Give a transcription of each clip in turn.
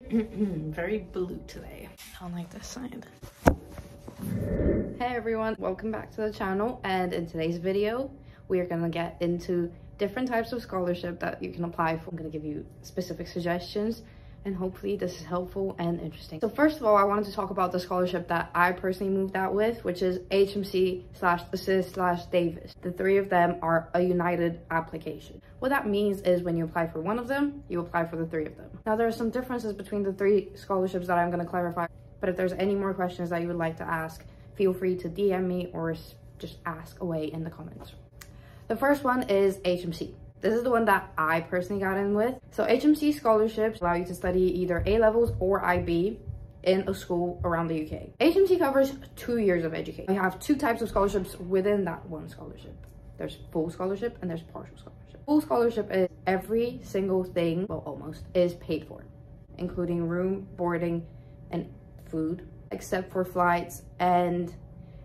Very blue today. I don't like this side. Hey everyone, welcome back to the channel, and in today's video we are going to get into different types of scholarship that you can apply for. I'm going to give you specific suggestions and hopefully this is helpful and interesting. So first of all, I wanted to talk about the scholarship that I personally moved out with, which is HMC/Assist/Davis. The three of them are a united application. What that means is when you apply for one of them, you apply for the three of them. Now there are some differences between the three scholarships that I'm going to clarify, but if there's any more questions that you would like to ask, feel free to DM me or just ask away in the comments. The first one is HMC. This is the one that I personally got in with. So HMC scholarships allow you to study either A-levels or IB in a school around the UK. HMC covers 2 years of education. You have two types of scholarships within that one scholarship. There's full scholarship and there's partial scholarship. Full scholarship is every single thing, well almost, is paid for, including room, boarding, and food, except for flights, and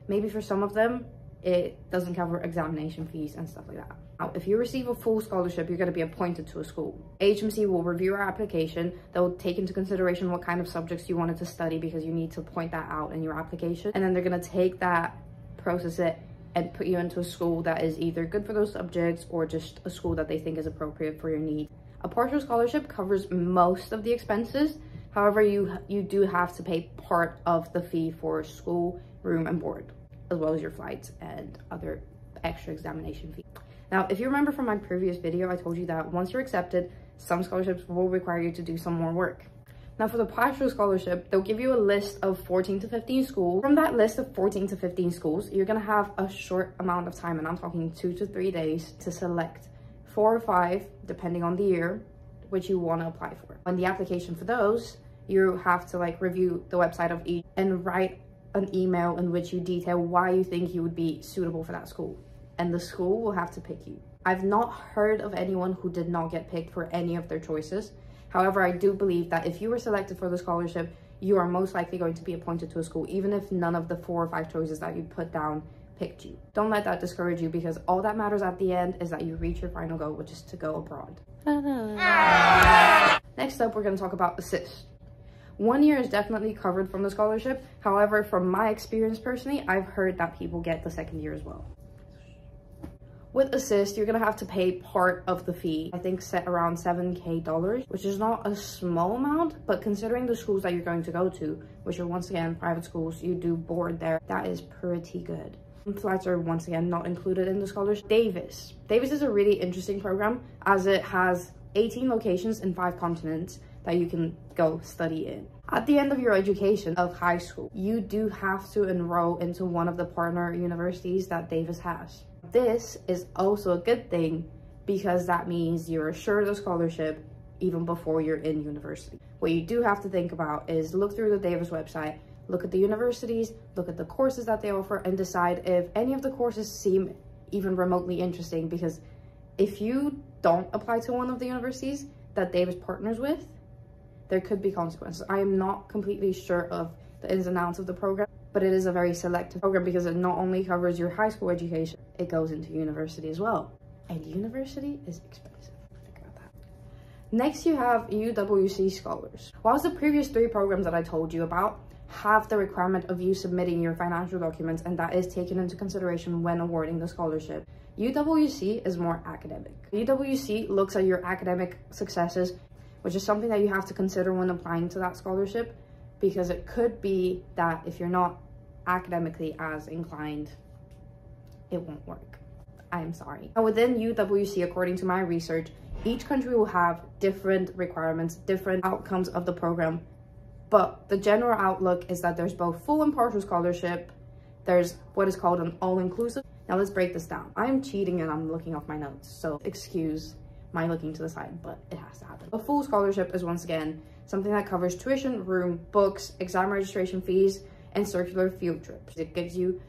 maybe for some of them, it doesn't cover examination fees and stuff like that. Now, if you receive a full scholarship, you're going to be appointed to a school. HMC will review your application. They'll take into consideration what kind of subjects you wanted to study because you need to point that out in your application. And then they're going to take that, process it, and put you into a school that is either good for those subjects or just a school that they think is appropriate for your need. A partial scholarship covers most of the expenses. However, you do have to pay part of the fee for school, room, and board, as well as your flights and other extra examination fees. Now, if you remember from my previous video, I told you that once you're accepted, some scholarships will require you to do some more work. Now, for the partial scholarship, they'll give you a list of 14 to 15 schools. From that list of 14 to 15 schools, you're going to have a short amount of time, and I'm talking 2 to 3 days, to select 4 or 5, depending on the year, which you want to apply for. On the application for those, you have to review the website of each and write an email in which you detail why you think you would be suitable for that school, and the school will have to pick you. I've not heard of anyone who did not get picked for any of their choices. However, I do believe that if you were selected for the scholarship, you are most likely going to be appointed to a school, even if none of the 4 or 5 choices that you put down picked you. Don't let that discourage you, because all that matters at the end is that you reach your final goal, which is to go abroad. Next up, we're going to talk about Assist. 1 year is definitely covered from the scholarship. However, from my experience personally, I've heard that people get the second year as well. With Assist, you're going to have to pay part of the fee, I think set around $7,000, which is not a small amount, but considering the schools that you're going to go to, which are once again private schools, you do board there, that is pretty good. Flights are once again not included in the scholarship. Davis is a really interesting program, as it has 18 locations in 5 continents that you can go study in. At the end of your education of high school, you do have to enroll into one of the partner universities that Davis has. This is also a good thing because that means you're assured of scholarship even before you're in university. What you do have to think about is look through the Davis website, look at the universities, look at the courses that they offer, and decide if any of the courses seem even remotely interesting, because if you don't apply to one of the universities that Davis partners with, there could be consequences. I am not completely sure of the ins and outs of the program, but it is a very selective program because it not only covers your high school education, it goes into university as well. And university is expensive. Think about that. Next, you have UWC scholars. Whilst the previous 3 programs that I told you about have the requirement of you submitting your financial documents, and that is taken into consideration when awarding the scholarship, UWC is more academic. UWC looks at your academic successes, which is something that you have to consider when applying to that scholarship, because it could be that if you're not academically as inclined, it won't work. I am sorry. Now, within UWC, according to my research, each country will have different requirements, different outcomes of the program, but the general outlook is that there's both full and partial scholarship. There's what is called an all-inclusive. Now let's break this down. I'm cheating and I'm looking off my notes, so excuse my looking to the side, but it has to happen. A full scholarship is once again something that covers tuition, room, books, exam registration fees, and circular field trips. It gives you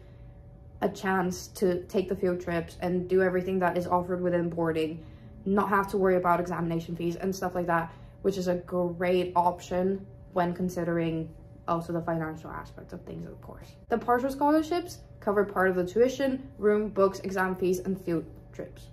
a chance to take the field trips and do everything that is offered within boarding, not have to worry about examination fees and stuff like that, which is a great option when considering also the financial aspect of things, of course. The partial scholarships cover part of the tuition, room, books, exam fees, and field trips.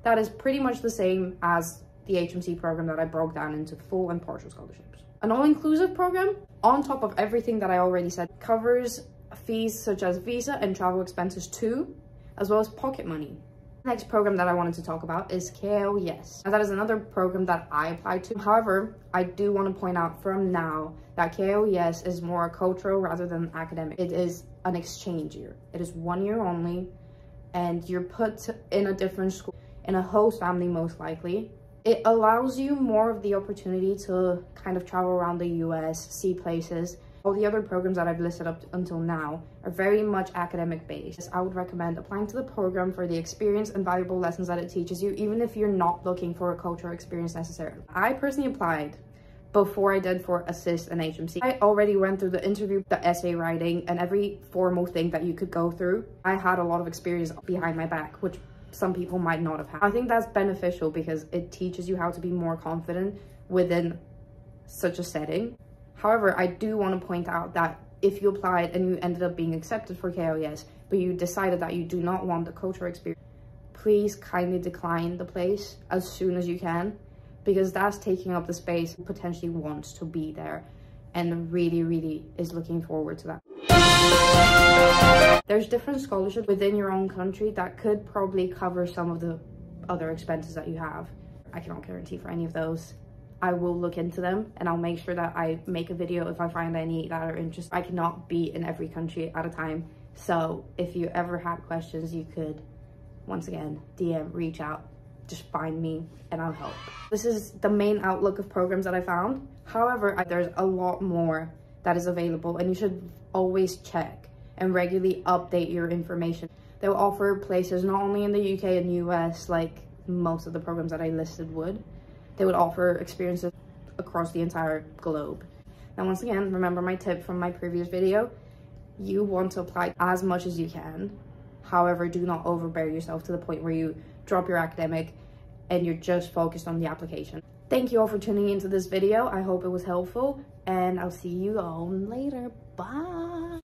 That is pretty much the same as the HMC program that I broke down into full and partial scholarships. An all-inclusive program, on top of everything that I already said, covers fees such as visa and travel expenses too, as well as pocket money. The next program that I wanted to talk about is KLES. Now, that is another program that I applied to. However, I do want to point out from now that KLES is more cultural rather than academic. It is an exchange year. It is 1 year only, and you're put in a different school, in a host family most likely. It allows you more of the opportunity to kind of travel around the US, see places. All the other programs that I've listed up until now are very much academic based. I would recommend applying to the program for the experience and valuable lessons that it teaches you, even if you're not looking for a cultural experience necessarily. I personally applied before I did for Assist and HMC. I already went through the interview, the essay writing, and every formal thing that you could go through. I had a lot of experience behind my back, which some people might not have had. I think that's beneficial because it teaches you how to be more confident within such a setting. However, I do want to point out that if you applied and you ended up being accepted for KLES, but you decided that you do not want the cultural experience, please kindly decline the place as soon as you can, because that's taking up the space who potentially wants to be there and really is looking forward to that. There's different scholarships within your own country that could probably cover some of the other expenses that you have. I cannot guarantee for any of those. I will look into them and I'll make sure that I make a video if I find any that are interesting. I cannot be in every country at a time, so if you ever had questions, you could, once again, DM, reach out, just find me and I'll help. This is the main outlook of programs that I found. However, there's a lot more that is available, and you should always check and regularly update your information. They'll offer places not only in the UK and US like most of the programs that I listed would. They would offer experiences across the entire globe. Now, once again, remember my tip from my previous video. You want to apply as much as you can. However, do not overbear yourself to the point where you drop your academic and you're just focused on the application. Thank you all for tuning into this video. I hope it was helpful, and I'll see you all later. Bye.